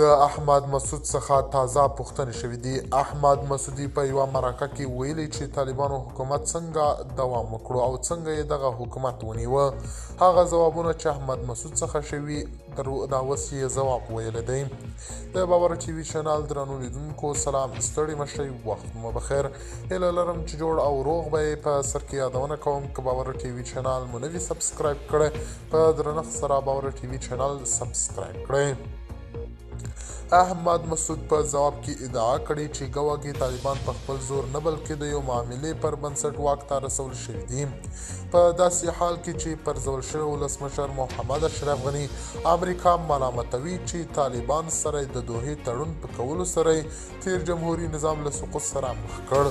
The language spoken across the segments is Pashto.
د احمد مسعود څخه تازه پوښتنې شوې دي. احمد مسعودي په یوه مرکه کې ویلي چې طالبانو حکومت څنګه دوام وکړو او څنګه یې دغه حکومت ونیوه. هغه ځوابونه چې احمد مسعود څخه شوي دا اوس یې ځواب ویلی دی. د باور ټي وي چینل درنو لیدونکو سلام، ستړي مشئ، وخت مو بخیر. هیله لرم چې جوړ او روغ به یې. په سر کې یادونه کوم که باور ټي وي چینل مو نه وي سبسکرایب کړی، په درنښت سره باور ټي وي چینل سبسکرایب کړئ. احمد مسعود په ځواب کې ادعا کړې چې ګواکې طالبان په خپل زور نه بلکې د یو معاملې پر بنسټ واک ته رسول شوي دي. په داسې حال کې چې پرځول شوی ولسمشر محمد اشرف غني امریکا ملامتوي چې طالبان سره د دوحې تړون په کولو سره تیر جمهوري نظام له سقوط سره مخ کړ.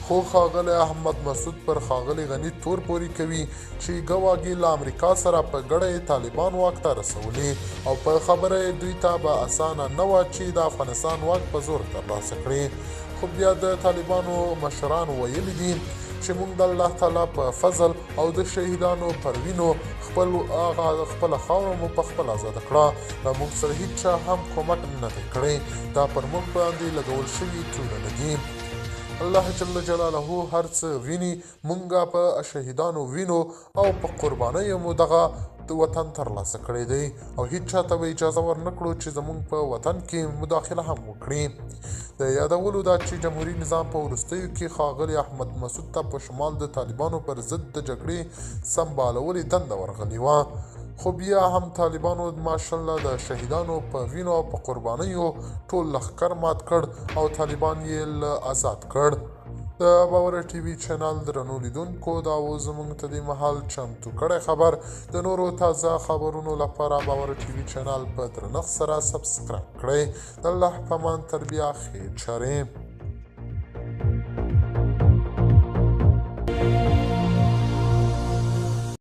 خو ښاغلی احمد مسعود پر ښاغلي غني تور پورې کوي چې ګواکې له امریکا سره په ګډه طالبان واک ته رسولي او په خبره دوی ته به اسانه نه وه چې د افغانستان واک په زور ترلاسه کړي. خو بیا د طالبانو مشرانو ویلي دي چې موږ د الله تعالی په فضل او د شهیدانو پر وینو خپله خاوره مو په خپله ازاده کړه. له موږ سره هیچا هم کومک نه دی کړی. دا پر موږ باندې لګول شوي تورونه دي. الله جل جلاله هر څه ویني. مونږه په شهیدانو وینو او په قربانیو مو دغه وطن ترلاسه کړی دی او هیڅ چاته به اجازه ورنکړو چې زمونږ په وطن کې مداخله هم وکړي. د یادولو دا چې جمهوري نظام په وروستیو کې ښاغلي احمد مسعود ته په شمال د طالبانو پر ضد د جګړې سمبالولې دنده ورغلې وه. خو بیا هم طالبانو ماشاءالله د شهیدانو په وینو او په قربانیو ټول لښکر مات کړ او طالبان یې آزاد کړ. د باور ټي وي چینل درنو لیدونکو دا و زموږ ته د مهال چمتو کړی خبر. د نورو تازه خبرونو لپاره باور ټي وي چینل په درنښت سره سبسکرایب کړئ. د الله په امان، تربیه، خیر چارې.